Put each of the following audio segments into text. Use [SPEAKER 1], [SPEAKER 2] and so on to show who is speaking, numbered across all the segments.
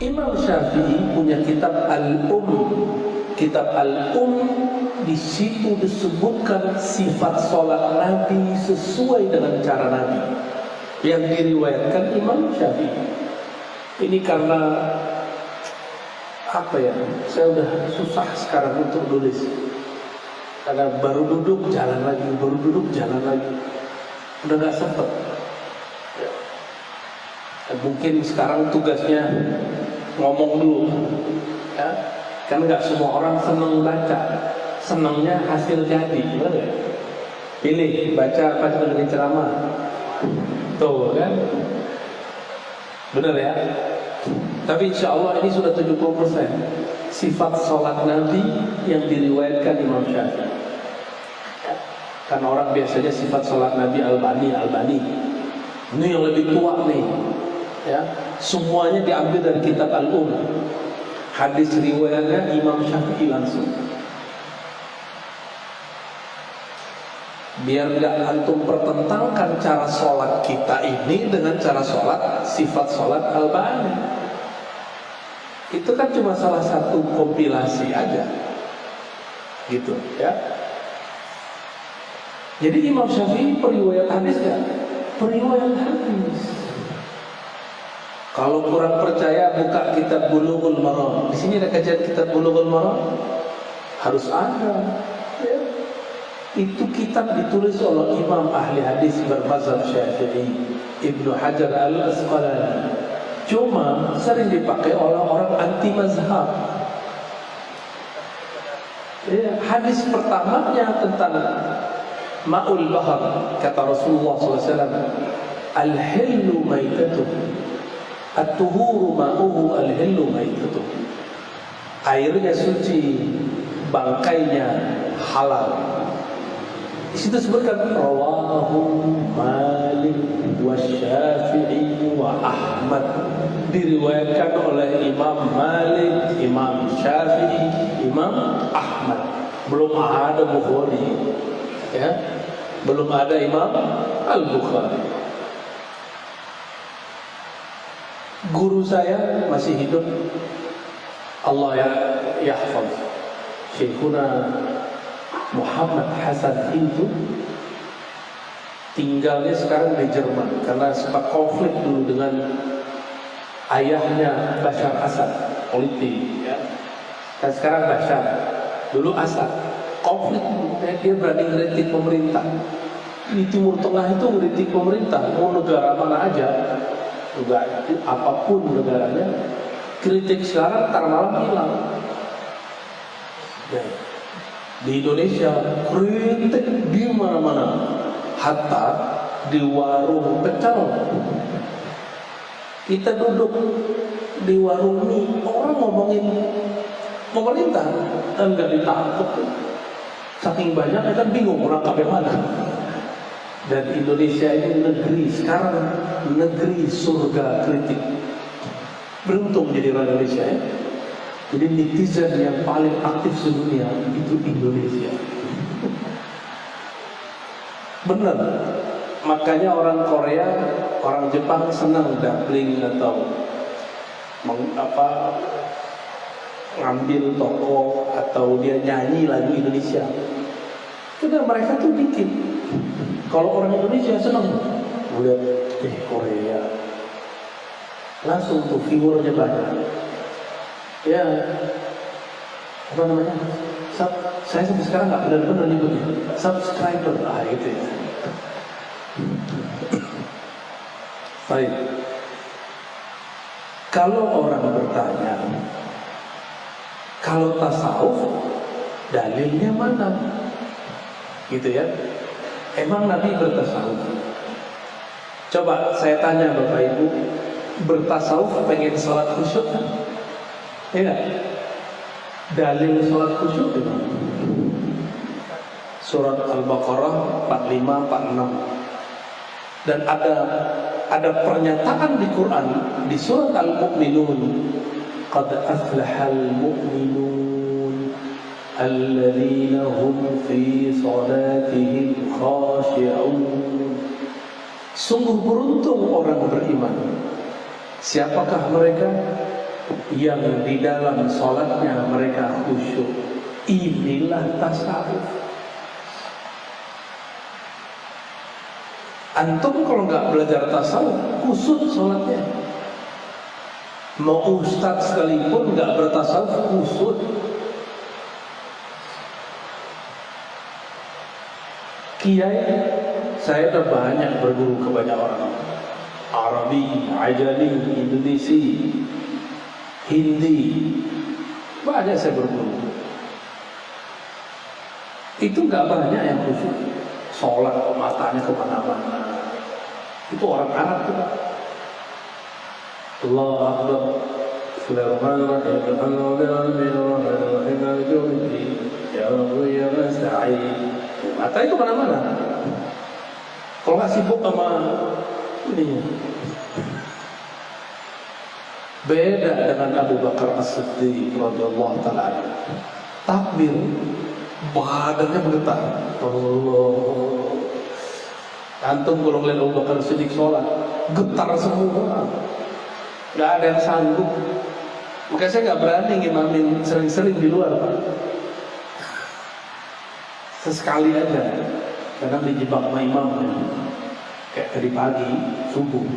[SPEAKER 1] Imam Syafi'i punya kitab Kitab di situ disebutkan sifat sholat Nabi sesuai dengan cara Nabi yang diriwayatkan Imam Syafi'i. Ini karena apa ya? Saya udah susah sekarang untuk nulis. Karena baru duduk jalan lagi, udah nggak sempet. Mungkin sekarang tugasnya ngomong dulu, ya. Kan nggak semua orang senang baca, senangnya hasil jadi, benar ya? Pilih baca apa dengan ceramah, tuh kan, benar ya? Tapi insya Allah ini sudah 70% sifat sholat Nabi yang diriwayatkan Imam Syafi'i. Karena orang biasanya sifat sholat Nabi Albani. Ini yang lebih tua nih. Ya, semuanya diambil dari kitab hadis riwayatnya Imam Syafi'i langsung. Biar gak antum pertentangkan cara sholat kita ini dengan cara sholat sifat sholat Albani. Itu kan cuma salah satu kompilasi aja, gitu ya. Jadi Imam Syafi'i periwayat hadis ya, periwayat hadis. Kalau kurang percaya buka kitab Bulughul Maram. Di sini ada kajian kitab Bulughul Maram, harus ada. Ya. Itu kitab ditulis oleh Imam ahli hadis bermazhab Syafi'i, Ibnu Hajar Al-Asqalani. Cuma sering dipakai oleh orang anti mazhab. Ya, hadis pertamanya tentang Ma'ul Bahar, kata Rasulullah SAW, Al-Hillu Maitatuh, At-tuhuru ma'uhu al-hillu maitatuh. Airnya suci, bangkainya halal. Di situ sebutkan rawahu Malik wa Syafi'i wa Ahmad. Diriwayatkan oleh Imam Malik, Imam Syafi'i, Imam Ahmad. Belum ada Bukhari, ya. Belum ada Imam Al-Bukhari. Guru saya masih hidup, Allah ya yahfaz, Syekhuna Muhammad Hasan itu tinggalnya sekarang di Jerman karena sempat konflik dulu dengan ayahnya Bashar Assad, politik ya. Dan sekarang Bashar, dulu Assad, konflik, dia berani ngeritik pemerintah. Di Timur Tengah itu ngeritik pemerintah, mau negara mana aja, juga apapun negaranya, kritik sekarang tar malam hilang. Ya. Di Indonesia kritik di mana-mana, hatta di warung pecel. Kita duduk di warung mie, orang ngomongin pemerintah dan gak ditangkap. Saking banyaknya kan bingung orang kapan mana. Dan Indonesia ini negeri sekarang, negeri surga kritik. Beruntung jadi orang Indonesia ya. Jadi netizen yang paling aktif sedunia itu Indonesia. Benar. Makanya orang Korea, orang Jepang senang dubbing atau ngambil tokoh atau dia nyanyi lagu Indonesia. Karena mereka tuh bikin. Kalau orang Indonesia senang melihat Korea, langsung tuh viewernya banyak. Ya, apa namanya? Saya sampai sekarang nggak benar-benar nyebutnya subscriber, gitu ya. Baik. Kalau orang bertanya, kalau tasawuf dalilnya mana? Gitu ya. Emang Nabi bertasawuf? Coba saya tanya Bapak Ibu, bertasawuf pengen sholat khusyuk kan? Ya, dalil sholat khusyuk itu Surat Al-Baqarah 45-46. Dan ada pernyataan di Quran di surat Al-Mu'minun, qad aflahal mu'minun alladzina hum fi salatihim khashi'un. Sungguh beruntung orang beriman. Siapakah mereka? yang di dalam sholatnya mereka khusyuk. Inilah tasawuf. Antum kalau nggak belajar tasawuf, kusut sholatnya. Mau ustadz sekalipun nggak bertasawuf, kusut. Kiai, saya udah banyak berguru ke banyak orang. Arabi, Ajami, Indonesia, Hindi, banyak saya berguru. Itu nggak banyak yang khusyuk. Sholat matanya kemana-mana. Itu orang Arab tuh. Allah Akbar. Mata itu kemana-mana. Kalau nggak sibuk sama ini. Beda dengan Abu Bakar As-Siddiq radhiyallahu taala. Takbir, badannya bergetar. Allah. Antum kalau ngeliat Abu Bakar As-Siddiq sholat, getar semua. Nggak ada yang sanggup. Makanya saya nggak berani ngimamin sering-sering di luar, Pak. Sesekali aja, kadang dijebak sama imamnya. Kayak tadi pagi, subuh.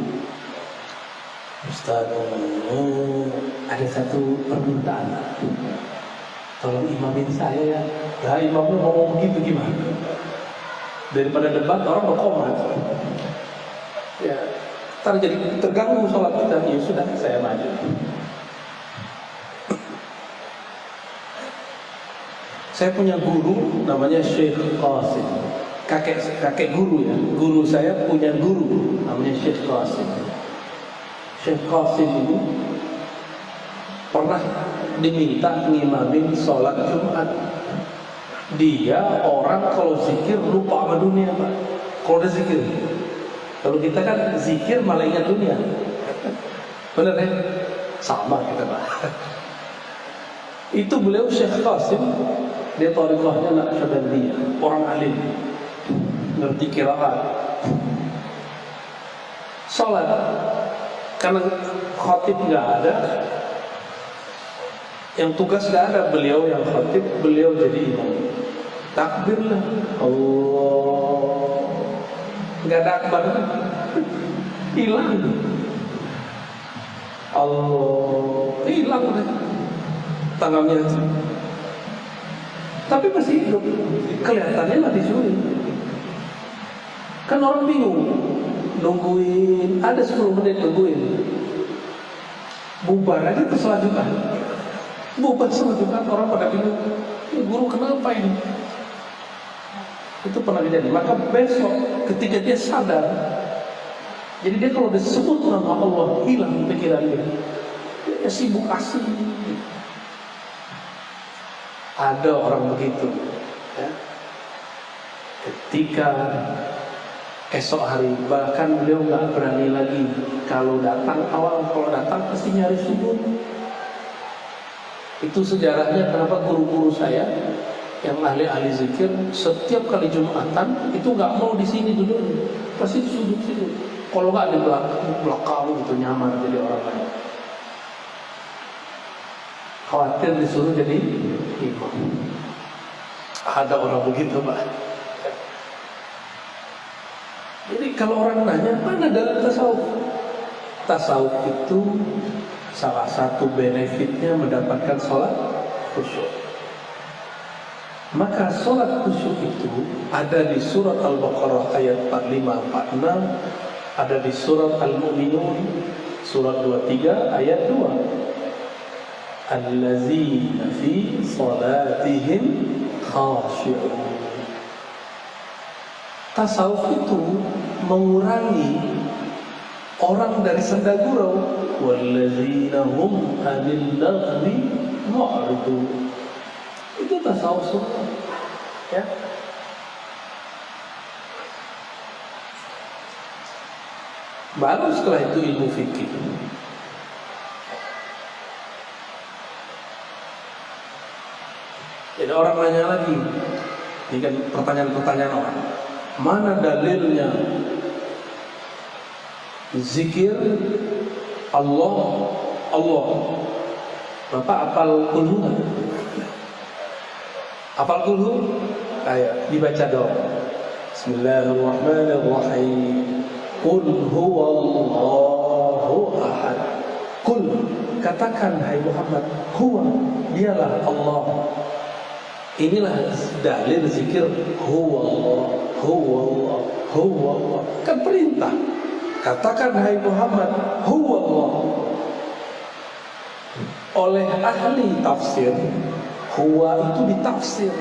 [SPEAKER 1] Ustaz, ada satu permintaan. Tolong imamin saya ya. Lah imamnya ngomong begitu gimana? Daripada debat orang berkomat. Ya, ntar jadi terganggu sholat kita. Ya sudah, saya maju. Saya punya guru namanya Syekh Qasim. Kakek guru ya. Guru saya punya guru namanya Syekh Qasim. Syekh Qasim ini pernah diminta ngimamin sholat Jumat. Dia orang kalau zikir lupa sama dunia, Pak. Kalau udah zikir. Kalau kita kan zikir malah ingat dunia. Bener ya? Sama kita, Pak. Itu beliau Syekh Qasim. Dia thariqahnya Naqsyabandiyah, orang alim, ngerti qiraat. Salat karena khatib nggak ada, yang tugas nggak ada, beliau yang khatib, beliau jadi imam. Takbirlah, Allah, nggak ada akbar, hilang, Allah, hilang deh tangannya. Tapi masih hidup, kelihatannya mati suri. Kan orang bingung, nungguin, ada 10 menit nungguin. Bubar aja ke selanjutnya. Bubar selanjutnya, orang pada bingung, guru kenapa ini? Itu pernah terjadi. Maka besok ketika dia sadar, jadi dia kalau disebut nama Allah, hilang pikirannya. Dia sibuk asik. Ada orang begitu ya. Ketika esok hari, bahkan beliau nggak berani lagi kalau datang awal, kalau datang pasti nyari sujud. Itu sejarahnya kenapa guru-guru saya yang ahli-ahli zikir setiap kali Jumatan itu nggak mau di sini dulu, pasti di sujud. Kalau nggak di belakang itu nyamar jadi orang lain. Khawatir disuruh jadi imam. Ada orang begitu, Pak. Jadi kalau orang nanya, mana dalam tasawuf? Tasawuf itu salah satu benefitnya mendapatkan sholat khusyuk. Maka sholat khusyuk itu ada di surat Al-Baqarah ayat 45-46, ada di surat Al-Mu'minun surat 23 ayat 2. Allazina fi salatihim khashi'un. Tasawuf itu mengurangi orang dari senda gurau. Wallazina hum 'anil lagwi mu'ridun. Itu tasawuf semua. Ya. Baru setelah itu ilmu fikih. Jadi orang nanya lagi, ini kan pertanyaan-pertanyaan orang. Mana dalilnya zikir Allah Bapak hafal kulhu nggak? Hafal kulhu? Ayo dibaca dong. Bismillahirrahmanirrahim. Qul huwallahu ahad. Qul, katakan hai Muhammad, huwa, dialah Allah. Inilah dalil zikir huwa Allah, huwa Allah, huwa Allah. Kan perintah. Katakan hai Muhammad, huwa Allah. Oleh ahli tafsir, huwa itu ditafsir.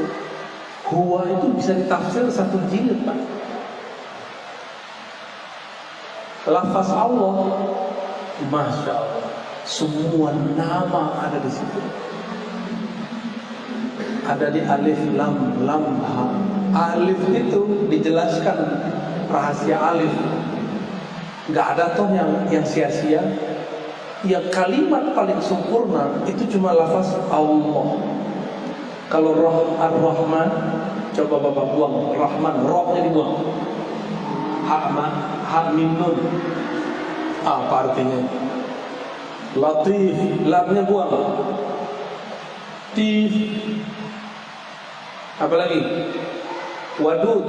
[SPEAKER 1] Huwa itu bisa ditafsir satu jilid, Pak. Lafaz Allah, Masya Allah, semua nama ada di situ. Ada di alif, lam, ha. Alif itu dijelaskan rahasia alif. Gak ada toh yang sia-sia. Yang kalimat paling sempurna itu cuma lafaz Allah. Kalau Ar-Rahman, coba Bapak buang Rahman, rohnya dibuang. Ha mim nun. Apa artinya? Latif, lamnya buang. Tif. Apa lagi? Wadud,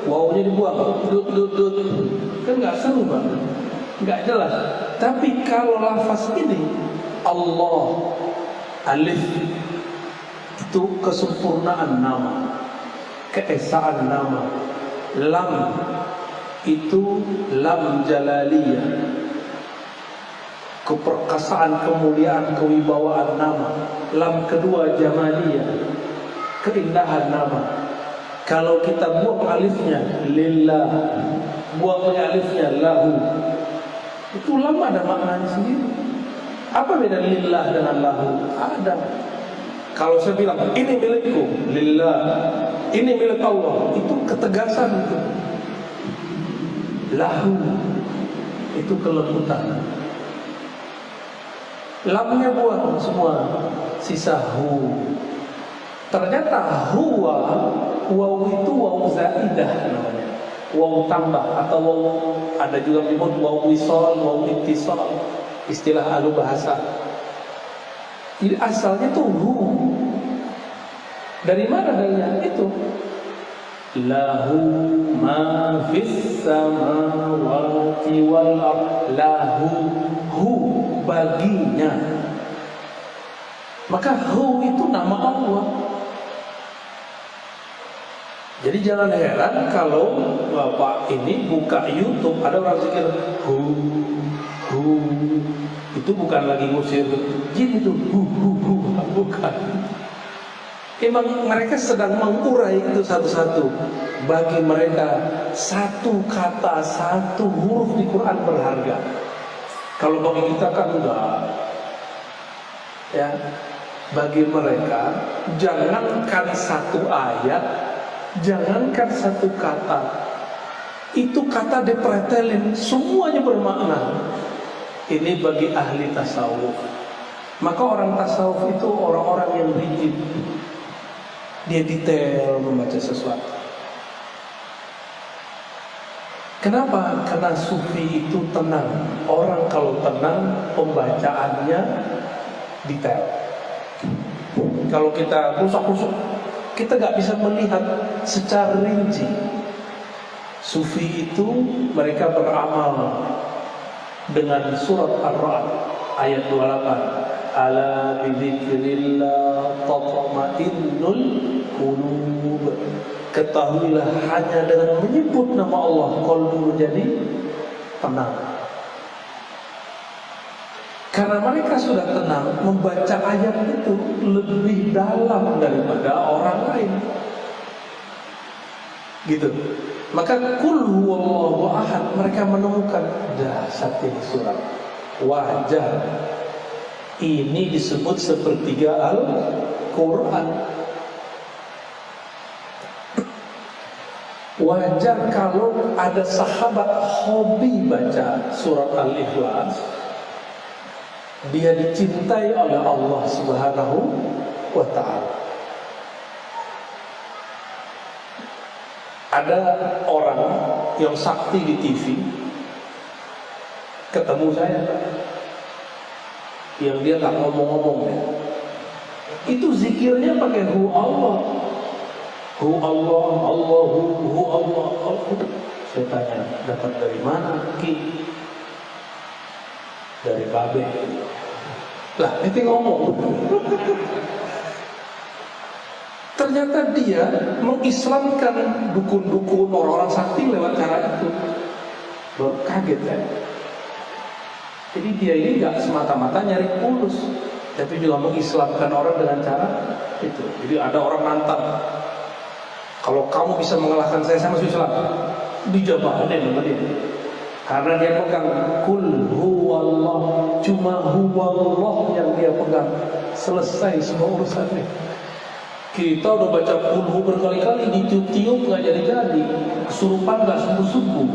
[SPEAKER 1] wawunya dibuang. Dud. Kan nggak seru, Pak. Nggak jelas. Tapi kalau lafaz ini Allah, alif, itu kesempurnaan nama, keesaan nama. Lam itu lam jalaliyah, keperkasaan, kemuliaan, kewibawaan nama. Lam kedua jamaliyah, keindahan nama. Kalau kita buang alifnya lillah, buang alifnya lahu, itu lam ada maknanya sendiri. Apa beda lillah dengan lahu? Ada. Kalau saya bilang ini milikku, lillah, ini milik Allah, itu ketegasan itu. Lahu itu kelembutan. Lamnya buang semua, sisa hu. Ternyata huwa, waw itu waw zaidah namanya, waw tambah atau waw, ada juga disebut waw wisol, waw ittisal, istilah ahli bahasa. Jadi asalnya tuh hu. Dari mana dalilnya itu? Lahu ma fis samawati wal ardh. Lahu, hu, baginya. Maka hu itu nama Allah. Jadi jangan heran kalau Bapak ini buka YouTube, ada orang zikir hu, itu bukan lagi ngusir jin, itu hu, bukan. Emang mereka sedang mengurai itu satu-satu. Bagi mereka satu kata, satu huruf di Quran berharga. Kalau bagi kita kan enggak. Ya, bagi mereka jangankan satu ayat, jangankan satu kata, itu kata dipretelin, semuanya bermakna. Ini bagi ahli tasawuf. Maka orang tasawuf itu orang-orang yang rigid. Dia detail membaca sesuatu. Kenapa? Karena sufi itu tenang. Orang kalau tenang, pembacaannya detail. Kalau kita rusuk-rusuk, kita gak bisa melihat secara rinci. Sufi itu mereka beramal dengan surat Ar-Ra'd ayat 28. Ala bidzikrillah tatma'innul qulub. Ketahuilah hanya dengan menyebut nama Allah qalbu menjadi tenang. Karena mereka sudah tenang, membaca ayat itu lebih dalam daripada orang lain. Gitu. Maka qul huwallahu ahad, mereka menemukan dahsyat ini surat. Wajar. Ini disebut sepertiga Al-Quran. Wajar kalau ada sahabat hobi baca surat Al-Ikhlas, dia dicintai oleh Allah Subhanahu wa ta'ala. Ada orang yang sakti di TV ketemu saya, yang dia tak ngomong-ngomong ya. Itu zikirnya pakai hu Allah. Hu Allah, Allahu, hu Allah, Allah. Saya tanya, dapat dari mana? Ki? Dari babe. Lah, itu ngomong. Ternyata dia mengislamkan dukun-dukun orang-orang sakti lewat cara itu. Baru kaget kan? Jadi dia ini gak semata-mata nyari fulus, tapi juga mengislamkan orang dengan cara itu. Jadi ada orang nantang, kalau kamu bisa mengalahkan saya masuk Islam. Dijabahin sama dia. Karena dia pegang kul huwallah, cuma huwallah yang dia pegang. Selesai semua urusannya. Kita udah baca kulhu berkali-kali, ditiup-tiup nggak jadi-jadi, kesurupan nggak sembuh-sembuh,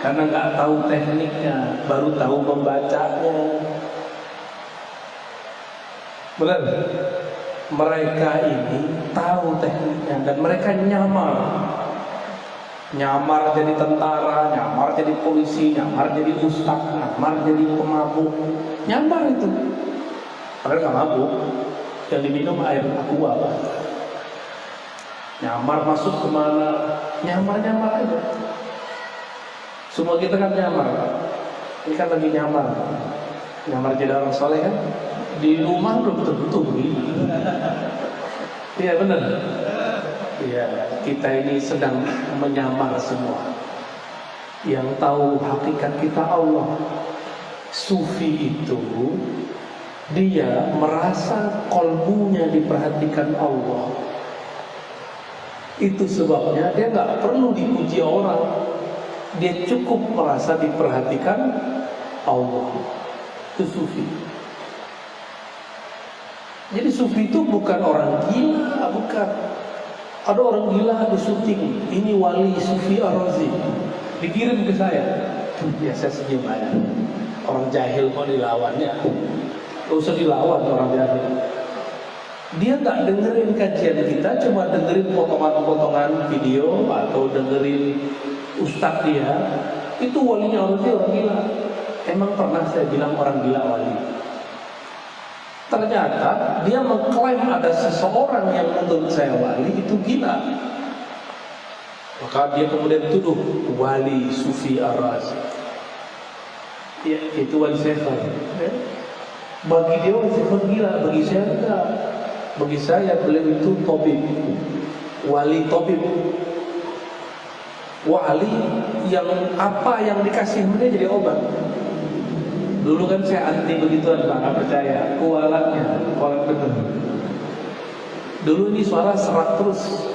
[SPEAKER 1] karena nggak tahu tekniknya, baru tahu membacanya. Benar? Mereka ini tahu tekniknya dan mereka nyamar jadi tentara, nyamar jadi polisi, nyamar jadi ustaz, nyamar jadi pemabuk, nyamar itu. Padahal nggak mabuk, yang diminum air aqua. Nyamar masuk kemana, nyamar aja. Semua kita kan nyamar. Ini kan lagi nyamar jadi orang soleh kan. Di rumah belum tentu begini. Iya benar. Iya, kita ini sedang menyamar semua. Yang tahu hakikat kita Allah. Sufi itu dia merasa kolbunya diperhatikan Allah. Itu sebabnya dia nggak perlu dipuji orang. Dia cukup merasa diperhatikan Allah. Itu sufi. Jadi sufi itu bukan orang gila, bukan. Ada orang gila di syuting, ini wali Sufi Ar-Razi, dikirim ke saya. Ya saya senyum aja. Orang jahil mau dilawannya, gak usah dilawan orang jahil. Dia gak dengerin kajian kita, cuma dengerin potongan-potongan video atau dengerin ustadz dia. Itu walinya orang gila. Emang pernah saya bilang orang gila wali? Ternyata dia mengklaim ada seseorang yang menurut saya wali itu gila. Maka dia kemudian tuduh wali Sufi Ar-Razi. Ya, itu wali sekhar. Bagi dia wali sekhar gila, bagi saya enggak. Bagi saya beliau itu tabib, wali tabib. Wali yang apa yang dikasih dia jadi obat. Dulu kan saya anti begituan, Pak, nggak percaya. Kualatnya, kualat bener. Dulu ini suara serak terus,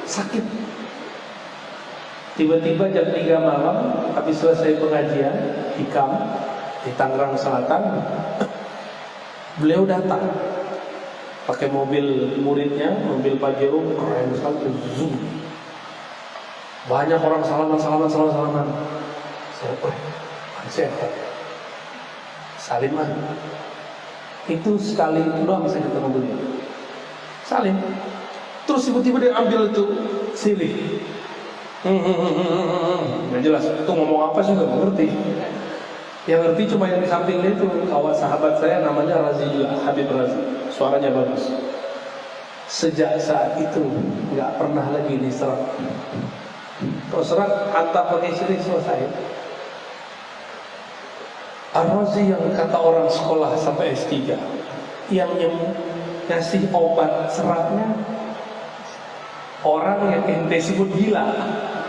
[SPEAKER 1] sakit. Tiba-tiba jam 3 malam, habis selesai pengajian hikam di Tangerang Selatan, beliau datang pakai mobil muridnya, mobil Pajero, keren sekali, zoom. Banyak orang salaman. Saya salim mah. Itu sekali itu doang saya ketemu beliau. Salim. Terus tiba-tiba dia ambil itu silih. Nggak jelas. Itu ngomong apa sih nggak ngerti. Yang ngerti cuma yang di samping dia itu kawan sahabat saya namanya Razi juga, Habib Razi. Suaranya bagus. Sejak saat itu nggak pernah lagi diserap. Terus serat antah pakai silih selesai. Ar-Razi yang kata orang sekolah sampai S3, yang ngasih obat seratnya orang yang ente sebut gila,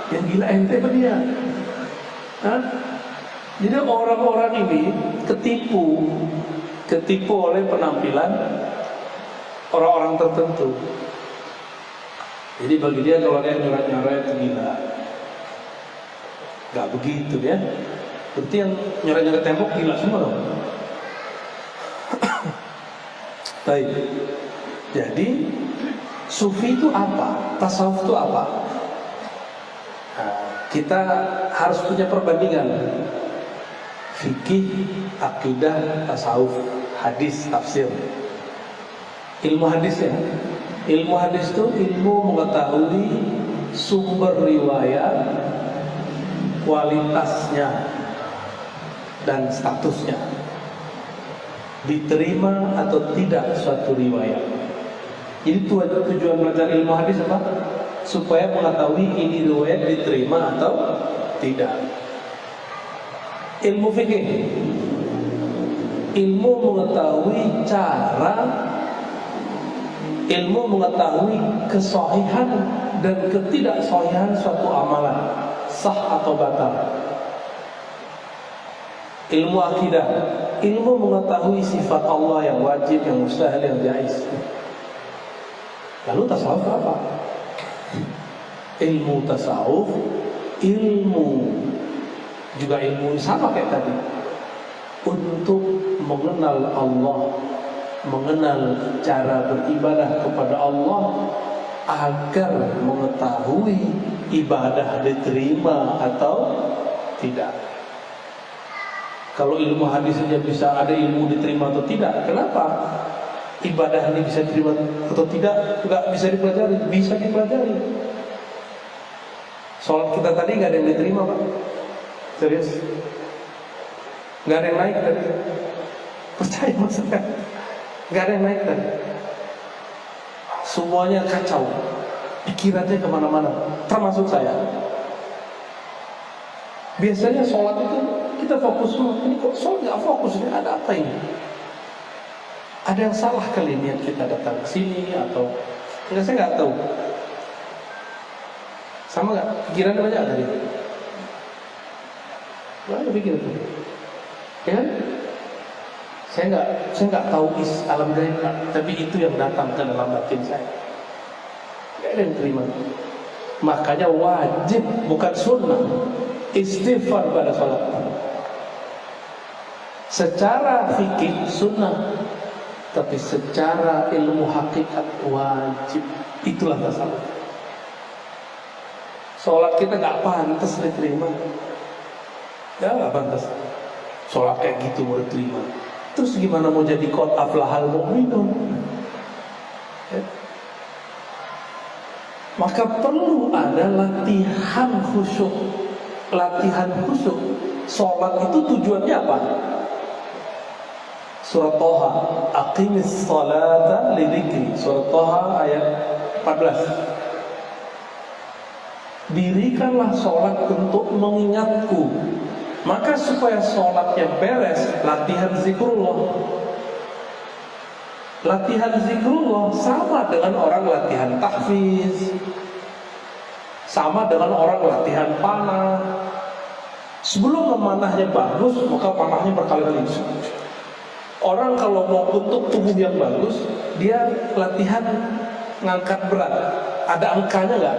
[SPEAKER 1] yang gila ente apa dia? Hah? Jadi orang-orang ini ketipu oleh penampilan orang-orang tertentu. Jadi bagi dia kalau dia nyoret-nyoret itu gila. Gak begitu ya. Berarti yang nyoret-nyoret tembok gila semua dong. Baik. Jadi sufi itu apa? Tasawuf itu apa? Nah, kita harus punya perbandingan. Fikih, akidah, tasawuf, hadis, tafsir. Ilmu hadis ya. Ilmu hadis itu ilmu mengetahui sumber riwayat, kualitasnya dan statusnya, diterima atau tidak suatu riwayat. Jadi tujuan belajar ilmu hadis apa? Supaya mengetahui ini riwayat diterima atau tidak. Ilmu fikih, ilmu mengetahui cara, ilmu mengetahui kesahihan dan ketidaksahihan suatu amalan, sah atau batal. Ilmu akidah, ilmu mengetahui sifat Allah yang wajib, yang mustahil, yang jaiz. Lalu tasawuf apa? Ilmu tasawuf, ilmu juga ilmu sama kayak tadi, untuk mengenal Allah, mengenal cara beribadah kepada Allah, agar mengetahui ibadah diterima atau tidak. Kalau ilmu hadis saja bisa ada ilmu diterima atau tidak, kenapa ibadah ini bisa diterima atau tidak? Enggak bisa dipelajari, bisa dipelajari. Sholat kita tadi nggak ada yang diterima, Pak. Serius? Nggak ada yang naik tadi. Percaya maksudnya? Nggak ada yang naik tadi. Semuanya kacau, pikirannya kemana-mana, termasuk saya. Biasanya sholat itu kita fokus semua. Ini kok sholat nggak fokus? Ini ada apa ini? Ada yang salah kali niat kita datang ke sini atau enggak, saya nggak tahu. Sama nggak? Pikirannya banyak tadi. Banyak pikir tuh, ya kan? Saya nggak tahu alam gaib, tapi itu yang datang ke dalam batin saya. Nggak ada yang terima. Makanya wajib, bukan sunnah, istighfar pada sholat. Secara fikih sunnah, tapi secara ilmu hakikat wajib. Itulah tasawuf. Sholat kita nggak pantas diterima. Ya nggak pantas. Sholat kayak gitu mau diterima. Terus gimana mau jadi qad aflahal mu'minun? Ya. Maka perlu ada latihan khusyuk. Latihan khusyuk. Sholat itu tujuannya apa? Surat Thaha, aqimis salata lidzikri. Surat Thaha ayat 14. Dirikanlah sholat untuk mengingatku. Maka supaya sholatnya beres, latihan zikrullah. Latihan zikrullah sama dengan orang latihan tahfiz, sama dengan orang latihan panah. Sebelum memanahnya bagus, maka panahnya berkali-kali. Orang kalau mau bentuk tubuh yang bagus, dia latihan ngangkat berat. Ada angkanya nggak?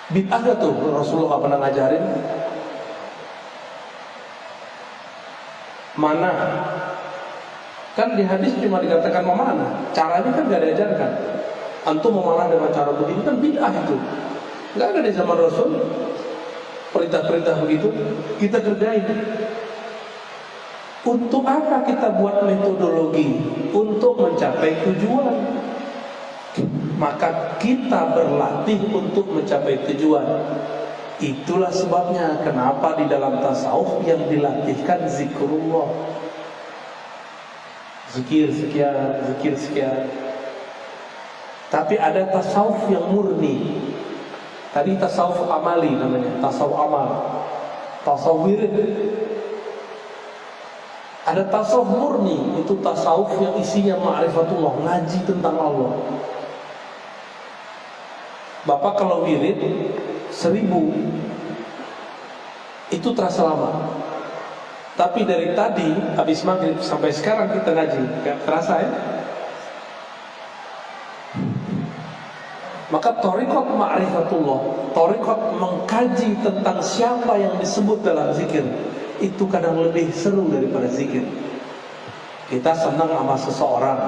[SPEAKER 1] Bid'ah gak tuh? Rasulullah gak pernah ngajarin. Mana? Kan di hadis cuma dikatakan memanah. Caranya kan gak diajarkan. Antum memanah dengan cara begini kan bid'ah itu. Gak ada di zaman Rasul perintah-perintah begitu. Kita kerjain. Untuk apa kita buat metodologi? Untuk mencapai tujuan. Maka kita berlatih untuk mencapai tujuan. Itulah sebabnya kenapa di dalam tasawuf yang dilatihkan zikrullah. Zikir sekian, zikir sekian. Tapi ada tasawuf yang murni. Tadi tasawuf amali namanya, tasawuf amal, tasawuf wirid. Ada tasawuf murni, itu tasawuf yang isinya ma'rifatullah, ngaji tentang Allah. Bapak kalau wirid 1000 itu terasa lama. Tapi dari tadi habis maghrib sampai sekarang kita ngaji, gak terasa ya? Maka thariqat ma'rifatullah, thariqat mengkaji tentang siapa yang disebut dalam zikir, itu kadang lebih seru daripada zikir. Kita senang sama seseorang,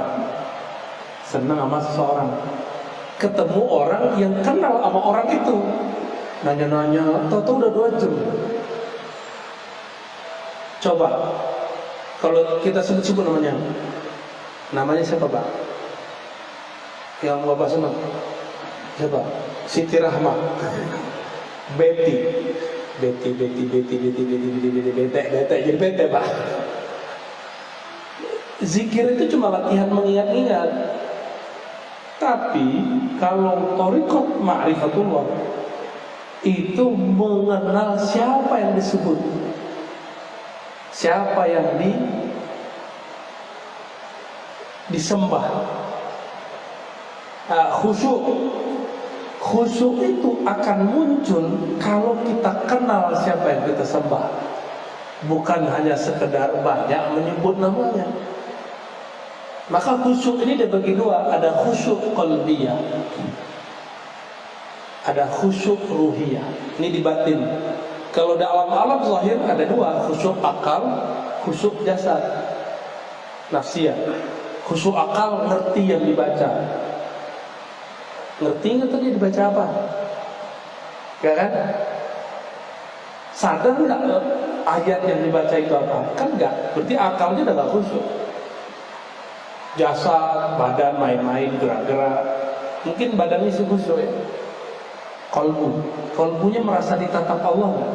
[SPEAKER 1] ketemu orang yang kenal sama orang itu, nanya-nanya, tahu-tahu udah 2 jam. Coba kalau kita sebut-sebut namanya siapa Pak? Yang Bapak senang siapa? Siti Rahma, Betty, jadi bete Pak. Zikir itu cuma latihan mengingat-ingat. Tapi kalau thariqat ma'rifatullah itu mengenal siapa yang disebut, siapa yang disembah. Khusyuk itu akan muncul kalau kita kenal siapa yang kita sembah, bukan hanya sekedar banyak menyebut namanya. Maka khusyuk ini dibagi dua, ada khusyuk qalbiyah, ada khusyuk ruhiyah. Ini di batin. Kalau di alam zahir ada dua, khusyuk akal, khusyuk jasad, nafsiyah. Khusyuk akal ngerti yang dibaca. Ngerti nggak tadi dibaca apa? Gak kan? Sadar nggak ayat yang dibaca itu apa? Kan nggak. Berarti akalnya udah nggak khusyuk. Jasad, badan main-main, gerak-gerak. Mungkin badannya sih khusyuk ya. Kolbunya merasa ditatap Allah nggak?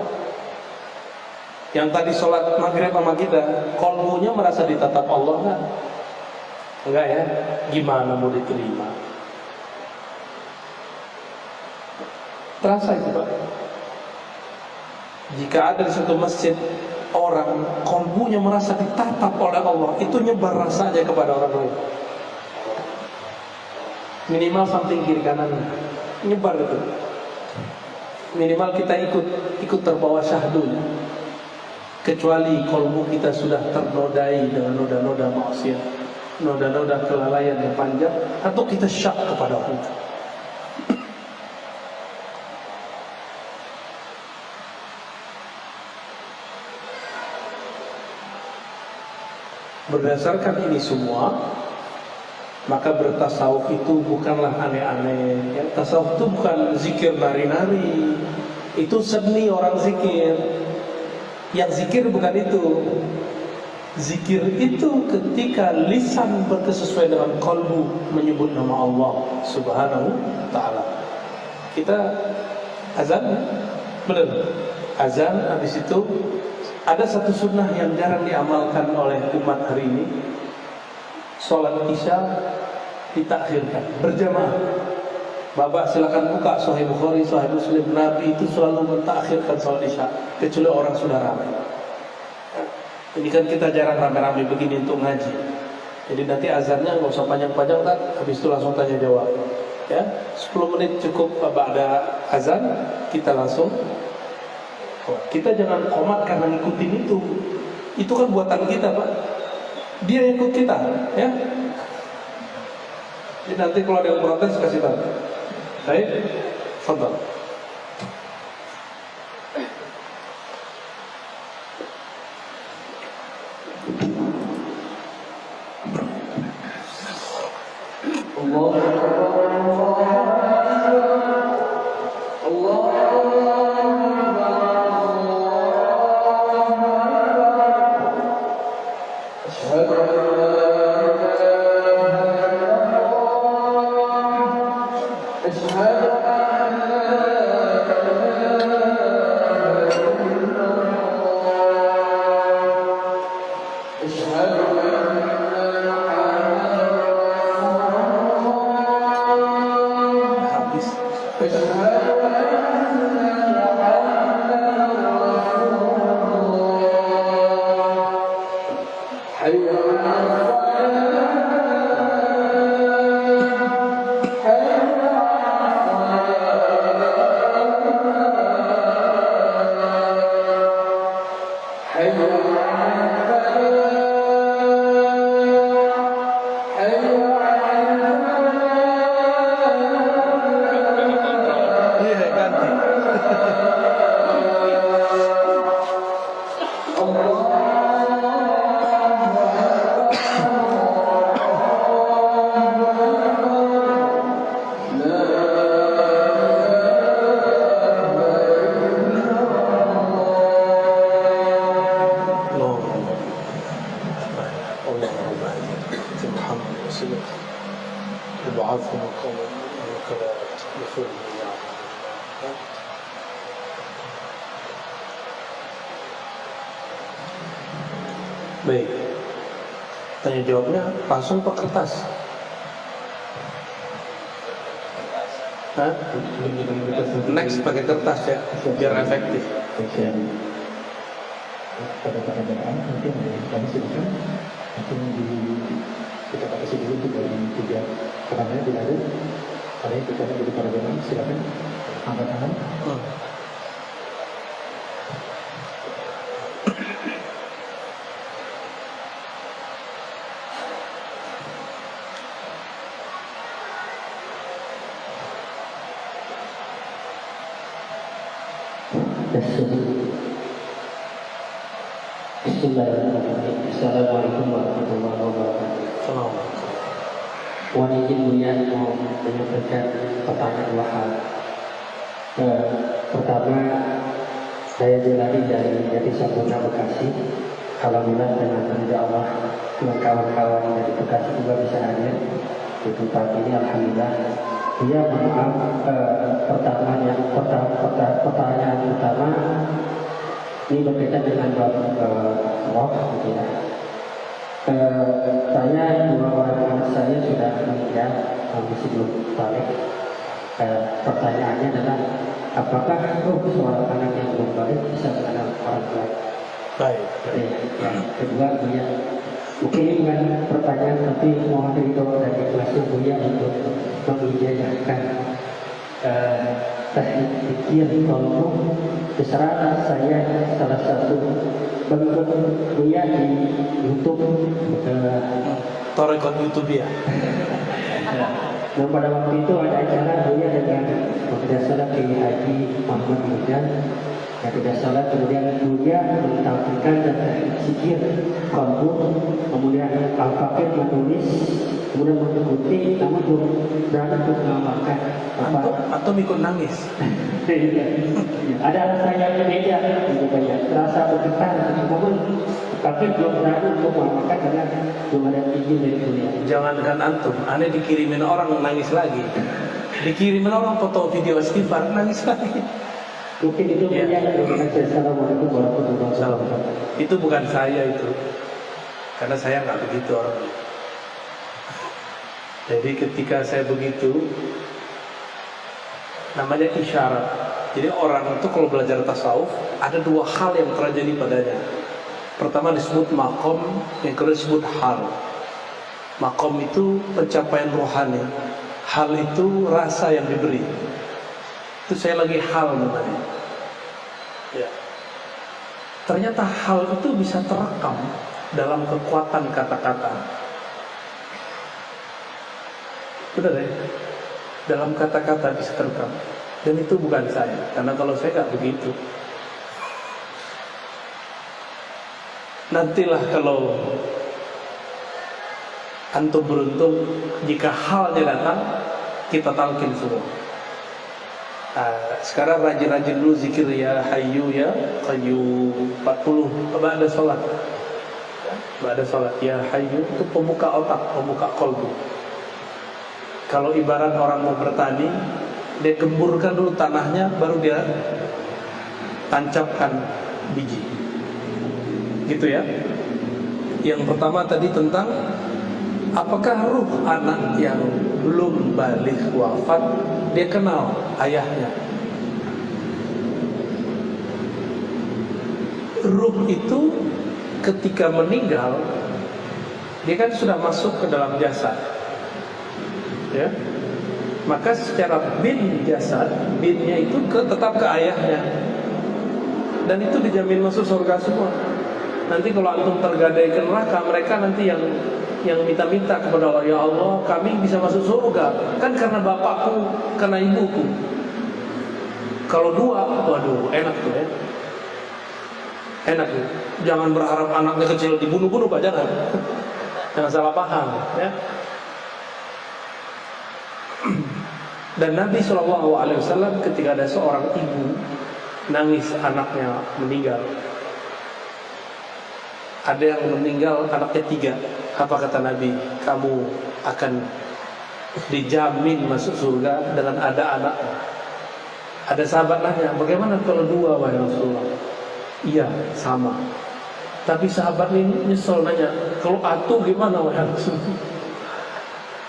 [SPEAKER 1] Yang tadi sholat maghrib sama kita, kolbunya merasa ditatap Allah nggak? Enggak ya? Gimana mau diterima? Terasa itu Pak. Jika ada di satu masjid orang kolbunya merasa ditatap oleh Allah, itu nyebar rasanya kepada orang lain. Minimal samping kiri kanan nyebar itu. Minimal kita ikut terbawa syahdunya. Kecuali kolbu kita sudah ternodai dengan noda-noda maksiat, noda-noda kelalaian yang panjang, atau kita syak kepada Allah. Berdasarkan ini semua, maka bertasawuf itu bukanlah aneh-aneh. Yang tasawuf itu bukan zikir nari-nari, itu seni orang zikir. Yang zikir bukan itu. Zikir itu ketika lisan berkesesuaian dengan kalbu menyebut nama Allah Subhanahu wa ta'ala. Kita azan, benar? Azan, habis itu ada satu sunnah yang jarang diamalkan oleh umat hari ini. Sholat isya ditakhirkan, berjamaah. Bapak silakan buka Sahih Bukhari, Sahih Muslim. Nabi itu selalu mentakhirkan sholat isya, kecuali orang sudah ramai. Ini kan kita jarang ramai-ramai begini untuk ngaji. Jadi nanti azannya nggak usah panjang-panjang kan, habis itu langsung tanya jawab. Ya, 10 menit cukup. Bapak ada azan, kita langsung. Kita jangan komat karena ngikutin itu. Itu kan buatan kita Pak. Dia ikut kita, ya. Jadi nanti kalau ada yang protes kasih tahu. Baik, fadhal. Baik, tanya jawabnya langsung ke kertas. Hah? Next pakai kertas ya, biar efektif.
[SPEAKER 2] Pada pertanyaan mungkin kami silakan langsung kita batasi dulu untuk dari 3 pertanyaan tidak ada. Ada yang bertanya dari para jemaah, silakan angkat tangan.
[SPEAKER 3] Bismillahirrahmanirrahim. Assalamualaikum warahmatullahi wabarakatuh. Mohon izin Buya mau menyampaikan pertanyaan 2 hal. Pertama, saya Jelani dari Jatisapura Bekasi. Alhamdulillah dengan ridha Allah dengan kawan-kawan dari Bekasi juga bisa hadir di tempat ini. Alhamdulillah. Buya mohon maaf, pertanyaan pertama ini berkaitan dengan bab roh, gitu ya. Saya 2 orang anak saya sudah meninggal, masih belum balik. Pertanyaannya adalah apakah seorang anak yang belum balik bisa mengenal orang tua?
[SPEAKER 1] Baik.
[SPEAKER 3] Kedua, Buya, mungkin ini bukan pertanyaan tapi mohon ridho dari kelasnya Buya untuk mengijazahkan teknik pikir kalau terserah saya salah satu pengikut Buya di YouTube.
[SPEAKER 1] Torekot YouTube ya.
[SPEAKER 3] Nah, pada waktu itu ada acara Buya dengan tidak salah Kiai Haji Muhammad Mudan. Tidak salah kemudian Buya menampilkan dan zikir kalbu, kemudian Al-Fakir menulis, kemudian mengikuti, namun belum berani untuk mengamalkan.
[SPEAKER 1] Atau ikut nangis.
[SPEAKER 3] Ada rasa yang beda, gitu ya. Terasa bergetar, namun tapi belum berani untuk mengamalkan karena belum ada izin dari Buya.
[SPEAKER 1] Jangankan antum, aneh dikirimin orang nangis lagi. Dikirimin orang foto video istighfar nangis lagi.
[SPEAKER 3] Mungkin itu Buya dengan Assalamualaikum warahmatullahi wabarakatuh.
[SPEAKER 1] Itu bukan saya itu, karena saya nggak begitu orangnya. Jadi ketika saya begitu, namanya isyarat. Jadi orang itu kalau belajar tasawuf ada 2 hal yang terjadi padanya. Pertama disebut makom, yang kedua disebut hal. Makom itu pencapaian rohani, hal itu rasa yang diberi. Itu saya lagi hal namanya. Ya. Ternyata hal itu bisa terekam dalam kekuatan kata-kata. Benar ya? Dalam kata-kata bisa terekam. Dan itu bukan saya, karena kalau saya nggak begitu. Nantilah kalau antum beruntung, jika halnya datang, kita talqin semua. Sekarang rajin-rajin dulu zikir ya Hayyu ya Qayyum 40 ba'da sholat. Ba'da sholat ya Hayyu itu pembuka otak, pembuka qalbu. Kalau ibarat orang mau bertani, dia gemburkan dulu tanahnya, baru dia tancapkan biji. Gitu ya. Yang pertama tadi tentang apakah ruh anak yang belum balik wafat dia kenal ayahnya. Ruh itu ketika meninggal dia kan sudah masuk ke dalam jasad, ya. Maka secara bin jasad, binnya itu tetap ke ayahnya, dan itu dijamin masuk surga semua. Nanti kalau antum tergadai ke neraka, mereka nanti yang minta-minta kepada Allah, ya Allah kami bisa masuk surga kan karena bapakku, karena ibuku. Kalau 2, waduh enak tuh ya, enak tuh. Jangan berharap anaknya kecil dibunuh-bunuh Pak, jangan salah paham ya. Dan Nabi SAW ketika ada seorang ibu nangis anaknya meninggal, ada yang meninggal anaknya 3. Apa kata Nabi? Kamu akan dijamin masuk surga dengan ada anak. Ada sahabat nanya, bagaimana kalau 2 wahai Rasulullah? Iya, sama. Tapi sahabat ini nyesel nanya, kalau atu gimana wahai Rasulullah?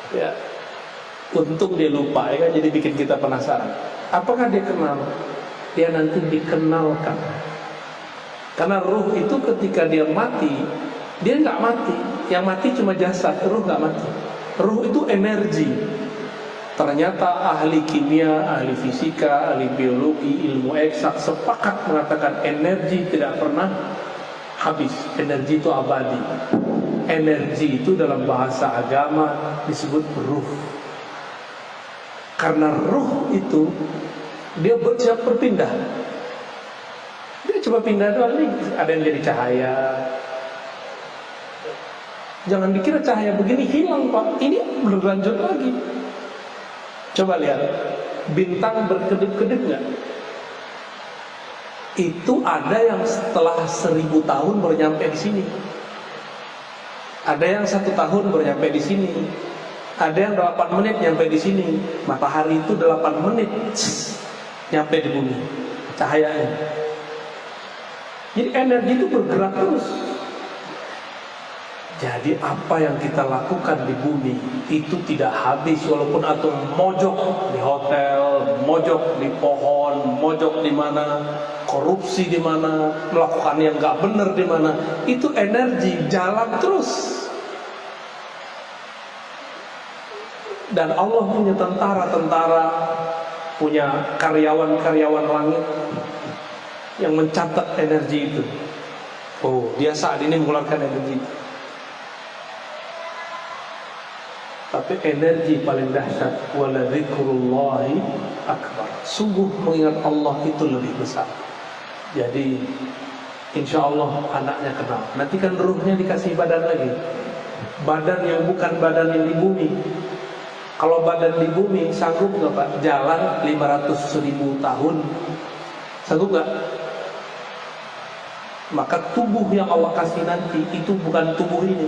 [SPEAKER 1] Ya. Untung dia lupa, ya kan, jadi bikin kita penasaran. Apakah dia kenal? Dia nanti dikenalkan. Karena ruh itu ketika dia mati, dia nggak mati. Yang mati cuma jasad, ruh nggak mati. Ruh itu energi. Ternyata ahli kimia, ahli fisika, ahli biologi, ilmu eksak sepakat mengatakan energi tidak pernah habis. Energi itu abadi. Energi itu dalam bahasa agama disebut ruh. Karena ruh itu dia siap berpindah. Dia coba pindah doang nih, ada yang jadi cahaya. Jangan dikira cahaya begini hilang Pak, ini berlanjut lagi. Coba lihat, bintang berkedip-kedip nggak? Itu ada yang setelah 1000 tahun baru nyampe di sini. Ada yang 1 tahun baru nyampe di sini. Ada yang 8 menit nyampe di sini. Matahari itu 8 menit nyampe di bumi cahayanya. Jadi energi itu bergerak terus. Jadi apa yang kita lakukan di bumi itu tidak habis, walaupun atau mojok di hotel, mojok di pohon, mojok di mana, korupsi di mana, melakukan yang nggak benar di mana, itu energi jalan terus. Dan Allah punya tentara-tentara, punya karyawan-karyawan langit yang mencatat energi itu. Oh, dia saat ini mengeluarkan energi. Tapi energi paling dahsyat, wala dzikrullahi akbar. Sungguh mengingat Allah itu lebih besar. Jadi insya Allah anaknya kenal. Nanti kan ruhnya dikasih badan lagi. Badan yang bukan badan yang di bumi. Kalau badan di bumi sanggup nggak Pak jalan 500.000 tahun? Sanggup nggak? Maka tubuh yang Allah kasih nanti itu bukan tubuh ini.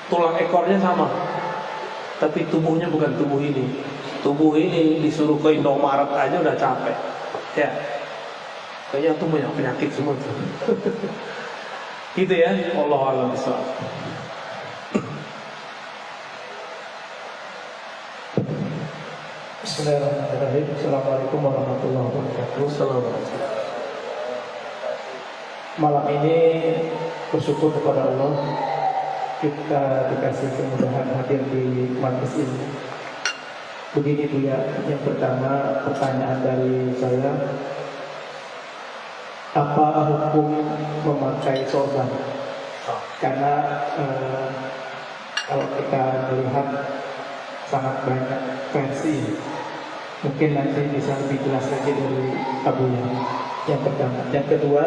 [SPEAKER 1] Tulang ekornya sama, tapi tubuhnya bukan tubuh ini. Tubuh ini disuruh ke Indomaret aja udah capek. Ya, kayaknya tuh banyak penyakit semua tuh. Gitu ya, Allah a'lam bishawab.
[SPEAKER 2] Bismillahirrahmanirrahim. Assalamualaikum warahmatullahi wabarakatuh.
[SPEAKER 1] Assalamualaikum.
[SPEAKER 2] Malam ini bersyukur kepada Allah kita dikasih kemudahan hadir di majelis ini. Begini Bu ya, yang pertama pertanyaan dari saya, apa hukum memakai sorban? Karena kalau kita melihat sangat banyak versi, mungkin nanti bisa lebih jelas lagi dari Abu ya. Yang pertama, yang kedua,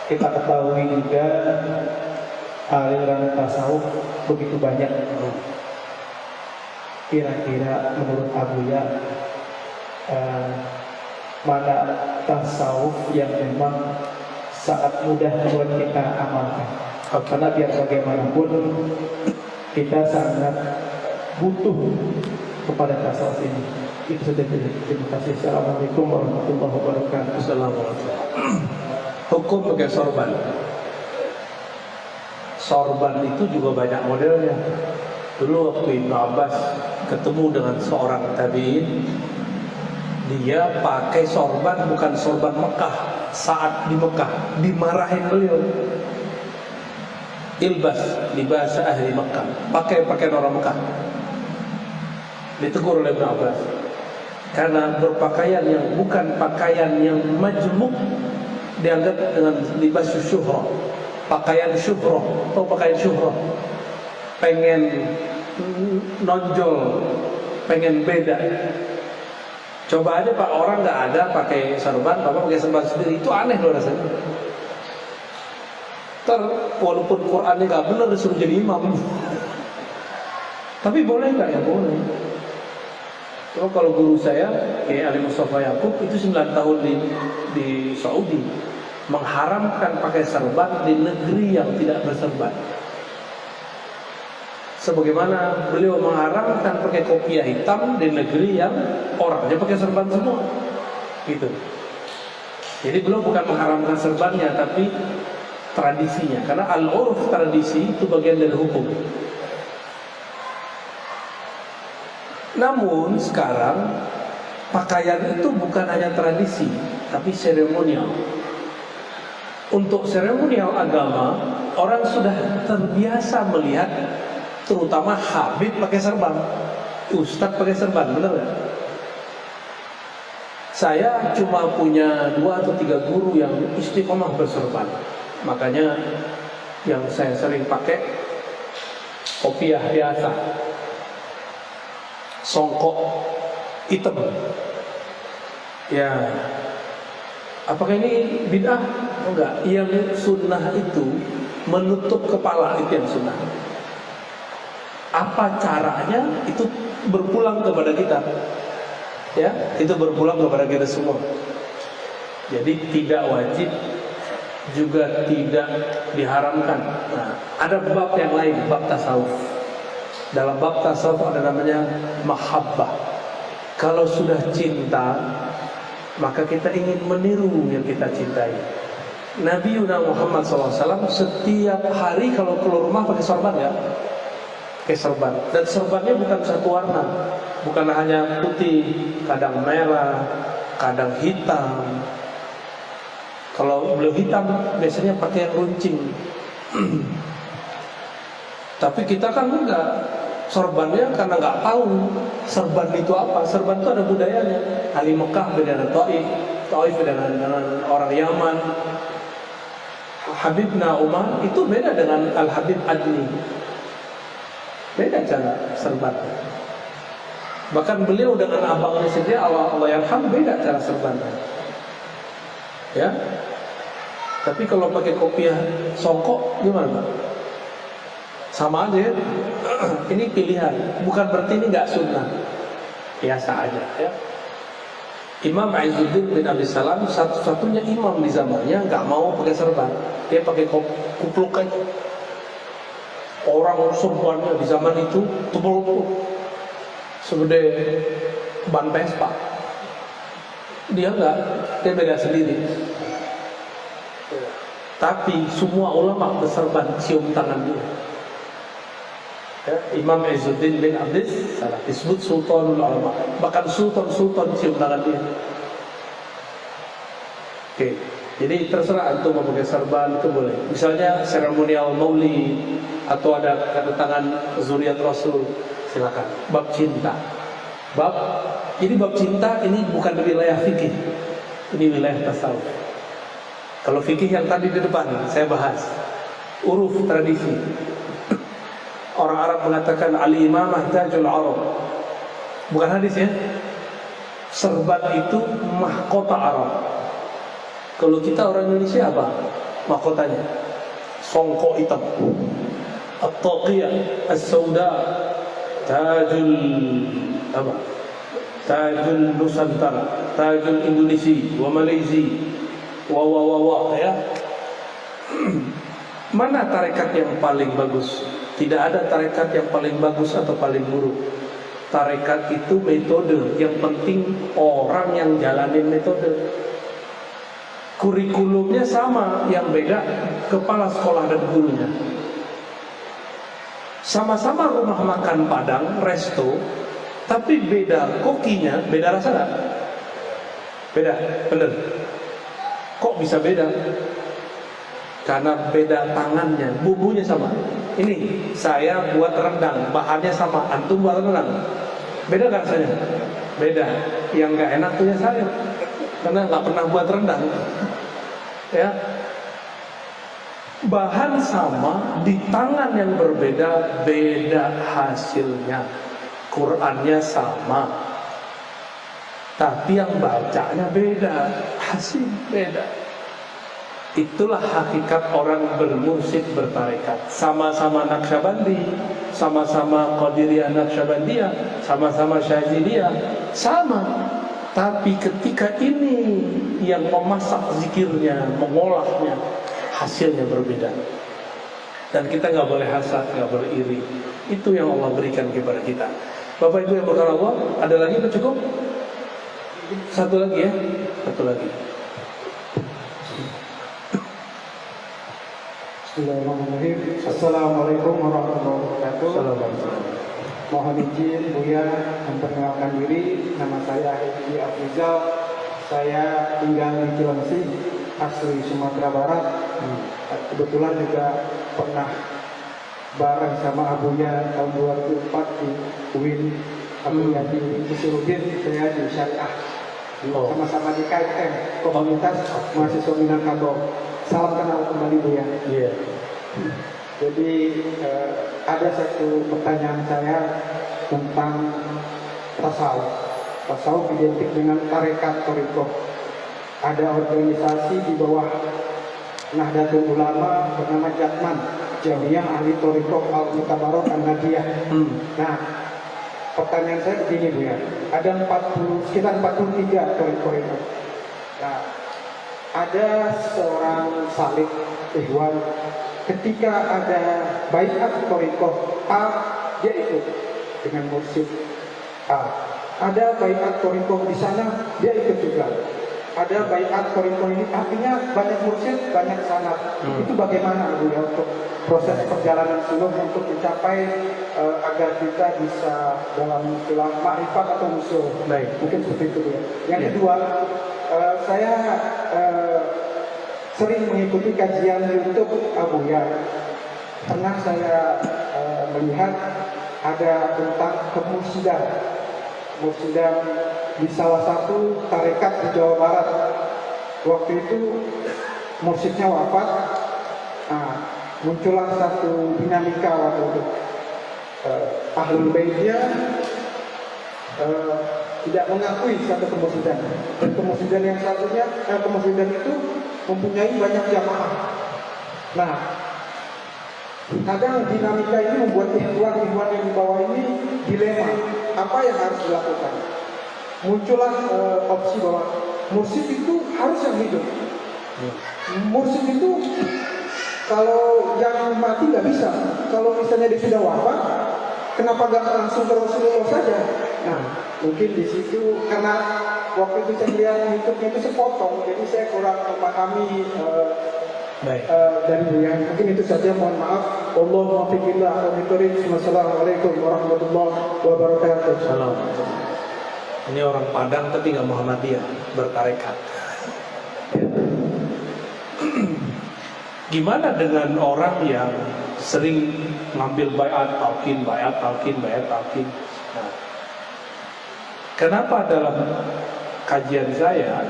[SPEAKER 2] kita ketahui juga aliran tasawuf begitu banyak. Kira-kira menurut Abu ya, mana tasawuf yang memang sangat mudah buat kita amalkan? Karena biar bagaimanapun kita sangat butuh kepada tasawuf ini. Itu saja. Terima kasih. Assalamualaikum warahmatullahi wabarakatuh.
[SPEAKER 1] Assalamualaikum. Hukum pakai sorban. Sorban itu juga banyak modelnya. Dulu waktu Ibnu Abbas ketemu dengan seorang tabi'in, dia pakai sorban, bukan sorban Mekah. Saat di Mekah dimarahin beliau. Ilbas di bahasa ahli Mekah, pakai pakaian orang Mekah. Ditegur oleh Ibnu Abbas karena berpakaian yang bukan pakaian yang majmuk, dianggap dengan libas syuhrah, pakaian syuhrah atau pakaian syuhrah, pengen nonjol, pengen beda. Coba aja Pak, orang nggak ada pakai sorban, Bapak pakai sorban sendiri, itu aneh loh rasanya. Walaupun Qurannya nggak benar disuruh jadi imam, tapi boleh nggak ya? Boleh. Cuma kalau guru saya, kayak Ali Mustafa Yakub, itu 9 tahun di Saudi, mengharamkan pakai serban di negeri yang tidak berserban. Sebagaimana beliau mengharamkan pakai kopiah hitam di negeri yang orangnya pakai serban semua, gitu. Jadi beliau bukan mengharamkan serbannya, tapi tradisinya. Karena al-urf, tradisi itu bagian dari hukum. Namun sekarang pakaian itu bukan hanya tradisi, tapi seremonial. Untuk seremonial agama, orang sudah terbiasa melihat, terutama habib pakai serban, ustadz pakai serban, benar nggak? Saya cuma punya 2 atau 3 guru yang istiqomah berserban. Makanya yang saya sering pakai kopiah biasa, songkok hitam. Ya, apakah ini bid'ah? Enggak. Yang sunnah itu menutup kepala, itu yang sunnah. Apa caranya? Itu berpulang kepada kita. Ya, itu berpulang kepada kita semua. Jadi tidak wajib, juga tidak diharamkan. Nah, ada bab yang lain, bab tasawuf. Dalam bab tasawuf ada namanya mahabbah. Kalau sudah cinta, maka kita ingin meniru yang kita cintai. Nabi Muhammad SAW setiap hari kalau keluar rumah pakai sorban ya, pakai sorban. Dan sorbannya bukan satu warna, bukan hanya putih, kadang merah, kadang hitam. Kalau belum hitam, biasanya pakai yang runcing. Tapi kita kan enggak, sorbannya karena nggak tahu serban itu apa. Serban itu ada budayanya. Ahli Mekah beda dengan Taif, Taif beda dengan orang Yaman. Habibna Umar itu beda dengan Al Habib Adli. Beda cara serban. Bahkan beliau dengan abangnya sendiri Allah yarham beda cara serban. Ya. Tapi kalau pakai kopiah songkok gimana, Pak? Sama aja ya. Ini pilihan, bukan berarti ini nggak sunnah. Biasa aja ya. Imam Izzuddin bin Abi Salam satu-satunya imam di zamannya nggak mau pakai serban. Dia pakai kupluk aja. Orang serbannya di zaman itu tebal segede ban Vespa. Dia enggak, dia beda sendiri. Tapi semua ulama berserban, cium tangan dia. Ya, Imam Izzuddin bin Abdis Salam disebut Sultanul Ulama. Bahkan sultan cium tangan dia. Oke, jadi terserah antum mau pakai serban itu boleh. Misalnya seremonial maulid atau ada kedatangan zuriat Rasul, silakan. Bab cinta. Ini bab cinta ini bukan wilayah fikih. Ini wilayah tasawuf. Kalau fikih yang tadi di depan saya bahas uruf tradisi. Orang Arab mengatakan al-imamah tajul Arab. Bukan hadis ya. Serban itu mahkota Arab. Kalau kita orang Indonesia apa mahkotanya? Songkok hitam. At-taqiyah as-sauda tajul apa? Tajul Nusantara, tajul Indonesia, wa Malaysia. Wa ya. Mana tarekat yang paling bagus? Tidak ada tarekat yang paling bagus atau paling buruk. Tarekat itu metode. Yang penting orang yang jalanin metode. Kurikulumnya sama, yang beda kepala sekolah dan gurunya. Sama-sama rumah makan Padang, resto, tapi beda kokinya, beda rasa gak? Beda, bener. Kok bisa beda? Karena beda tangannya, bumbunya sama. Ini saya buat rendang, bahannya sama. Antum buat rendang, beda gak rasanya? Beda. Yang gak enak punya saya, karena gak pernah buat rendang. Ya, bahan sama, di tangan yang berbeda, beda hasilnya. Qurannya sama, tapi yang bacanya beda, hasil beda. Itulah hakikat orang bermursyid bertarekat. Sama-sama Naqsyabandi, sama-sama Qadiriyah Naqsyabandiyah, sama-sama Syadziliyah, sama. Tapi ketika ini yang memasak zikirnya, mengolahnya, hasilnya berbeda. Dan kita nggak boleh hasad, nggak boleh iri. Itu yang Allah berikan kepada kita. Bapak Ibu yang berkata Allah, ada lagi apa cukup? Satu lagi ya, satu lagi.
[SPEAKER 2] Bismillahirrahmanirrahim. Assalamualaikum warahmatullahi wabarakatuh.
[SPEAKER 1] Assalamualaikum.
[SPEAKER 2] Mohon izin Buya memperkenalkan diri. Nama saya Edi Afrizal. Saya tinggal di Cilengsi, asli Sumatera Barat. Kebetulan juga pernah bareng sama Abuya tahun 2004 di UIN. Abuya di Usuludin, saya di Syariah. Sama-sama di KMM, Komunitas Mahasiswa Minangkabau. Salam kenal kembali Buya.
[SPEAKER 1] Iya.
[SPEAKER 2] Jadi ada satu pertanyaan saya tentang tasawuf. Tasawuf identik dengan tarekat thariqah. Ada organisasi di bawah Nahdlatul Ulama bernama Jatman, Jamiah Ahli Thariqah Al-Mutabarak An-Nadiyah. Nah, pertanyaan saya begini Bu ya. Ada sekitar 43 thariqah itu. Nah, ada seorang salik ikhwan, ketika ada baiat thariqah A, dia ikut dengan mursyid A. Ada baiat thariqah di sana, dia ikut juga. Ada baiat thariqah ini, artinya banyak mursyid, banyak sanad. Itu bagaimana Bu ya untuk proses perjalanan suluk untuk mencapai agar kita bisa dalam istilah ma'rifat atau usul.
[SPEAKER 1] Baik.
[SPEAKER 2] Mungkin seperti itu ya. Yang kedua, saya sering mengikuti kajian YouTube Abuya. Pernah saya melihat ada tentang kemursidan di salah satu tarekat di Jawa Barat. Waktu itu mursyidnya wafat. Nah, muncullah satu dinamika waktu itu. Ahlul Baitnya tidak mengakui satu kemursidan. Dan kemursidan yang satunya, kemursidan itu mempunyai banyak jamaah. Nah, kadang dinamika ini membuat ikhwan yang di bawah ini dilema. Apa yang harus dilakukan? Muncullah opsi bahwa mursyid itu harus yang hidup. Mursyid itu kalau yang mati nggak bisa. Kalau misalnya dia sudah wafat, kenapa nggak langsung ke Rasulullah saja? Nah, mungkin di situ karena waktu itu saya lihat YouTube-nya itu sepotong, jadi saya kurang memahami dari beliau. Mungkin itu saja, mohon maaf. Allahumma fiqillah Wassalamualaikum warahmatullahi wabarakatuh.
[SPEAKER 1] Salam. Ini orang Padang tapi nggak Muhammadiyah, bertarekat. Gimana dengan orang yang sering ngambil baiat talqin? Nah, kenapa dalam kajian saya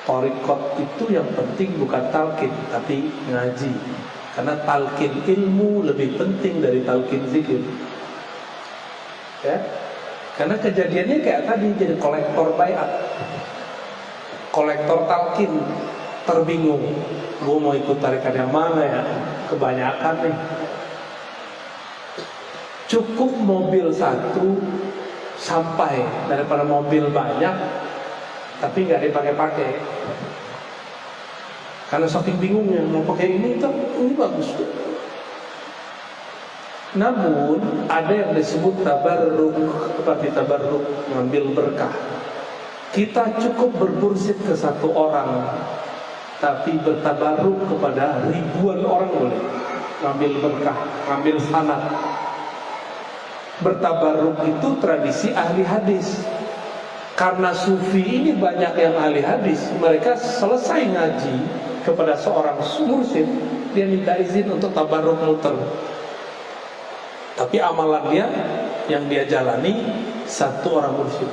[SPEAKER 1] thariqat itu yang penting bukan talqin tapi ngaji? Karena talqin ilmu lebih penting dari talqin zikir. Ya? Karena kejadiannya kayak tadi, jadi kolektor baiat, kolektor talqin, terbingung, gue mau ikut tarekat yang mana ya? Kebanyakan nih. Cukup mobil satu sampai daripada mobil banyak tapi nggak dipakai-pakai. Karena saking bingungnya mau pakai ini bagus. Namun ada yang disebut tabarruk, seperti tabarruk ngambil berkah. Kita cukup bermursyid ke satu orang, tapi bertabarruk kepada ribuan orang boleh. Ngambil berkah, ngambil sanad. Bertabarruk itu tradisi ahli hadis. Karena sufi ini banyak yang ahli hadis, mereka selesai ngaji kepada seorang mursyid, dia minta izin untuk tabarruk muter. Tapi amalannya yang dia jalani satu orang mursyid.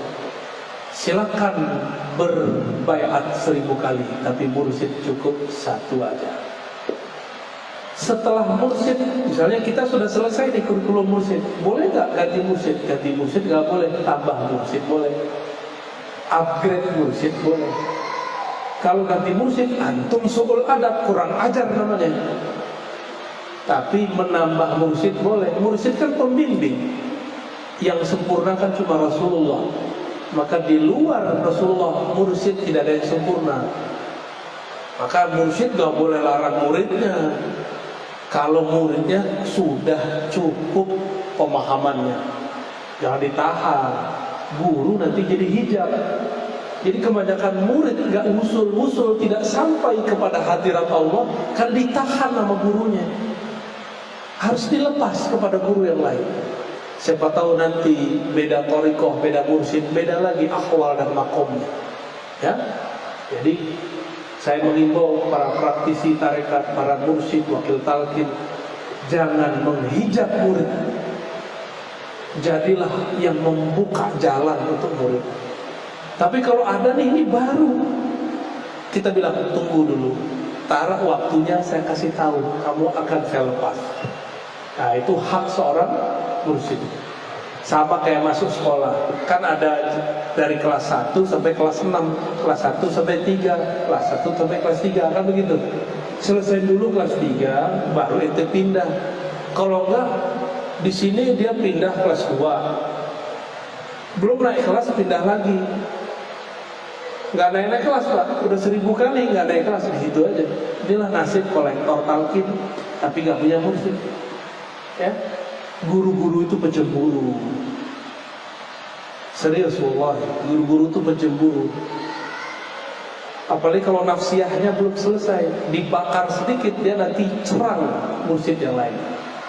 [SPEAKER 1] Silakan berbaiat 1000 kali, tapi mursyid cukup satu aja. Setelah mursyid, misalnya kita sudah selesai di kurikulum mursyid, boleh nggak ganti mursyid? Ganti mursyid nggak boleh, tambah mursyid boleh, upgrade mursyid boleh. Kalau ganti mursyid, antum su'ul adab, kurang ajar namanya. Tapi menambah mursyid boleh. Mursyid kan pembimbing, yang sempurna kan cuma Rasulullah. Maka di luar Rasulullah, mursyid tidak ada yang sempurna. Maka mursyid gak boleh larang muridnya. Kalau muridnya sudah cukup pemahamannya, jangan ditahan. Guru nanti jadi hijab. Jadi kebanyakan murid gak usul-usul, tidak sampai kepada hadirat Allah, kan ditahan sama gurunya. Harus dilepas kepada guru yang lain. Siapa tahu nanti beda thariqah, beda mursyid, beda lagi akhwal dan makomnya. Ya, jadi saya mengimbau para praktisi tarekat, para mursyid, wakil talqin, jangan menghijab murid. Jadilah yang membuka jalan untuk murid. Tapi kalau ada nih, ini baru, kita bilang tunggu dulu, taruh waktunya, saya kasih tahu, kamu akan saya lepas. Nah, itu hak seorang mursyid. Sama kayak masuk sekolah, kan ada dari kelas 1 sampai kelas 6, kelas 1 sampai 3, kelas 1 sampai kelas 3, kan begitu. Selesai dulu kelas 3, baru itu pindah. Kalau enggak, di sini dia pindah kelas 2, belum naik kelas pindah lagi. Nggak naik kelas Pak, udah 1000 kali nggak naik kelas, di situ aja. Inilah nasib kolektor talqin tapi nggak punya mursyid. Ya, guru-guru itu pencemburu. Serius wallahi, guru-guru itu pencemburu. Apalagi kalau nafsiyahnya belum selesai, dibakar sedikit dia nanti serang mursyid yang lain.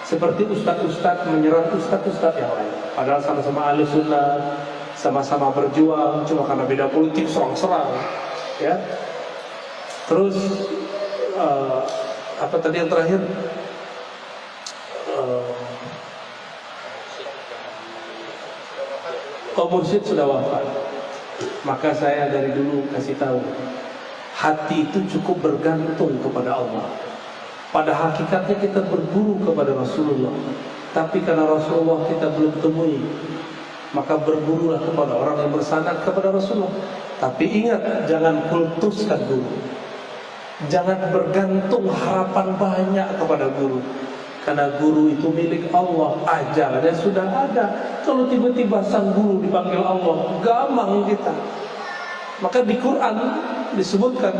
[SPEAKER 1] Seperti ustadz-ustadz menyerang ustadz-ustadz yang lain. Padahal sama-sama ahli sunnah, sama-sama berjuang, cuma karena beda politik serang-serang. Ya. Terus apa tadi yang terakhir? Mursyid sudah wafat. Maka saya dari dulu kasih tahu, hati itu cukup bergantung kepada Allah. Pada hakikatnya kita berburu kepada Rasulullah, tapi karena Rasulullah kita belum temui, maka berburulah kepada orang yang bersanad kepada Rasulullah. Tapi ingat, jangan kultuskan guru, jangan bergantung harapan banyak kepada guru. Karena guru itu milik Allah, ajalnya sudah ada. Kalau tiba-tiba sang guru dipanggil Allah, gamang kita. Maka di Quran disebutkan,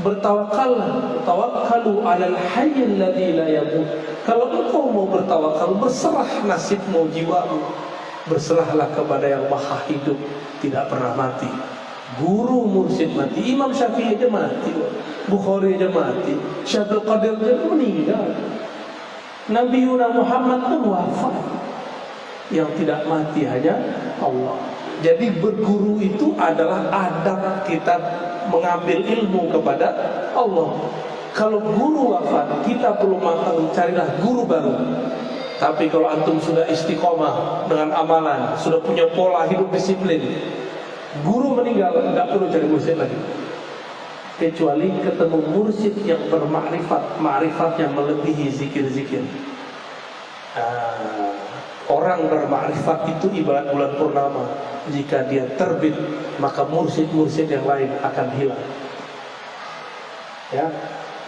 [SPEAKER 1] bertawakallah, tawakkalu 'alal hayyil ladzi la yamut. Kalau engkau mau bertawakal, berserah nasibmu, jiwamu, berserahlah kepada yang maha hidup, tidak pernah mati. Guru mursyid mati, Imam Syafi'i aja mati, Bukhari aja mati, Syaikhul Qadir aja meninggal, Nabi Muhammad pun wafat. Yang tidak mati hanya Allah. Jadi berguru itu adalah adab kita mengambil ilmu kepada Allah. Kalau guru wafat, kita perlu carilah guru baru. Tapi kalau antum sudah istiqomah dengan amalan, sudah punya pola hidup disiplin, guru meninggal, tidak perlu cari mursyid lagi. Kecuali ketemu mursyid yang bermakrifat, makrifat yang melebihi zikir-zikir. Orang bermakrifat itu ibarat bulan purnama. Jika dia terbit, maka mursyid-mursyid yang lain akan hilang. Ya,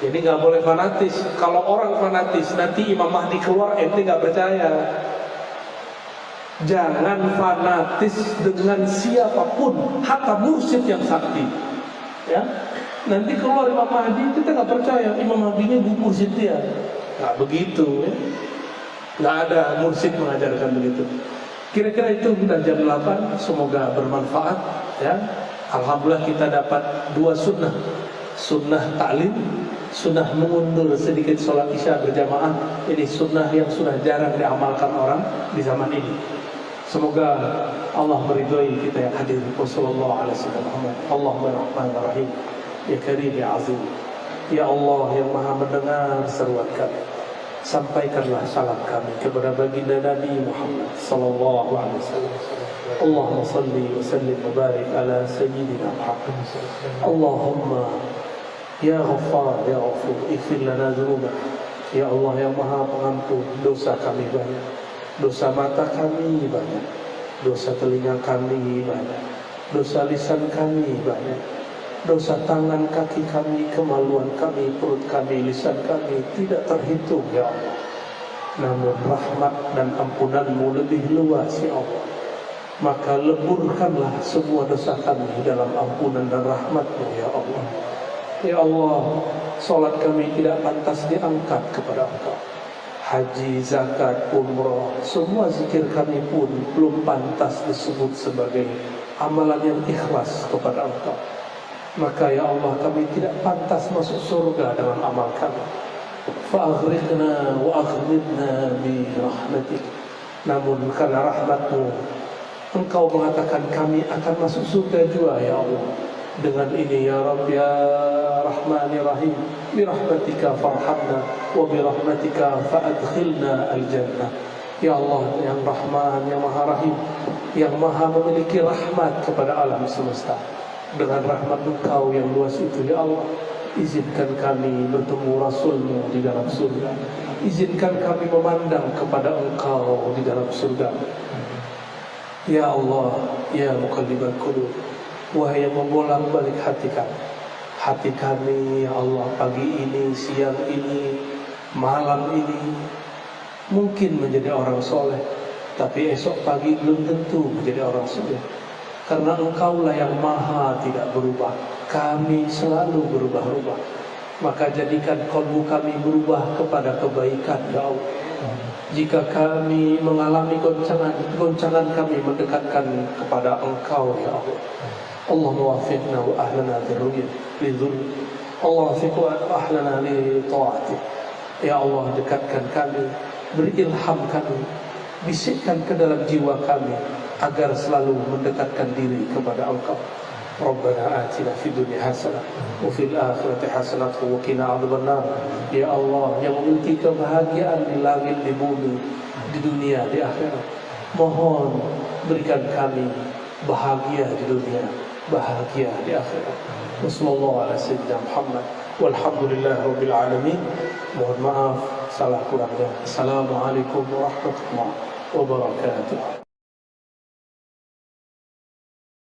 [SPEAKER 1] jadi nggak boleh fanatis. Kalau orang fanatis, nanti Imam Mahdi keluar, ente nggak percaya. Jangan fanatis dengan siapapun, hatta mursyid yang sakti. Ya, nanti keluar Imam Mahdi, kita nggak percaya Imam Mahdinya mursyid dia. Nggak begitu. Ya. Nggak ada mursyid mengajarkan begitu. Kira-kira itu kita jam 8. Semoga bermanfaat. Ya, alhamdulillah kita dapat 2 sunnah. Sunnah ta'lim, sunnah mengundur sedikit sholat isya berjamaah. Ini sunnah yang sudah jarang diamalkan orang di zaman ini. Semoga Allah meridhoi kita yang hadir. Wassalamualaikum warahmatullahi wabarakatuh. Ya Karim ya Azim, ya Allah yang maha mendengar seruan kami, sampaikanlah salam kami kepada baginda Nabi Muhammad sallallahu alaihi wasallam. Allahumma salli wa sallim wa barik ala sayyidina Muhammad. Allahumma ya Ghaffar ya Ghafur, ighfir lana dzunubana. Ya Allah yang maha pengampun, dosa kami banyak. Dosa mata kami banyak, dosa telinga kami banyak, dosa lisan kami banyak, dosa tangan kaki kami, kemaluan kami, perut kami, lisan kami tidak terhitung ya Allah. Namun rahmat dan ampunan-Mu lebih luas ya Allah. Maka leburkanlah semua dosa kami dalam ampunan dan rahmat-Mu ya Allah. Ya Allah, salat kami tidak pantas diangkat kepada Engkau. Haji, zakat, umrah, semua zikir kami pun belum pantas disebut sebagai amalan yang ikhlas kepada Engkau. Maka ya Allah, kami tidak pantas masuk surga dengan amal kami. Fa'aghriqna wa aghnidna bi rahmatik. namun karena rahmat-Mu Engkau mengatakan kami akan masuk surga juga ya Allah. Dengan ini ya Rabb ya Rahman ya Rahim, birahmatika farhamna wa birahmatika fa'adkhilna al-jannah. Ya Allah yang Rahman, yang Maha Rahim, yang Maha memiliki rahmat kepada alam semesta. Dengan rahmat Engkau yang luas itu ya Allah, izinkan kami bertemu Rasul-Mu di dalam surga. Izinkan kami memandang kepada Engkau di dalam surga. Ya Allah, ya Muqallibal Qulub, wahai yang membolak-balik hati kami. Hati kami ya Allah, pagi ini, siang ini, malam ini mungkin menjadi orang soleh, tapi esok pagi belum tentu menjadi orang soleh. Karena Engkaulah yang maha tidak berubah, kami selalu berubah-ubah. Maka jadikan kalbu kami berubah kepada kebaikan ya Allah. Jika kami mengalami goncangan kami mendekatkan kepada Engkau ya Allah. Allahumma wafiqna wa ahlana lidhul. Allah wafiqna wa ahlana li ta'atik. Ya Allah, dekatkan kami, beri ilham kami, bisikkan ke dalam jiwa kami agar selalu mendekatkan diri kepada Engkau. Rabbana atina fid dunya hasanah wa fil akhirati hasanah wa qina adzabannar. Ya Allah yang memiliki kebahagiaan di langit di bumi, di dunia di akhirat, mohon berikan kami bahagia di dunia, bahagia di akhirat. Wassallallahu ala sayyidina Muhammad walhamdulillahi rabbil alamin. Mohon maaf salah kurangnya. Assalamualaikum warahmatullahi wabarakatuh.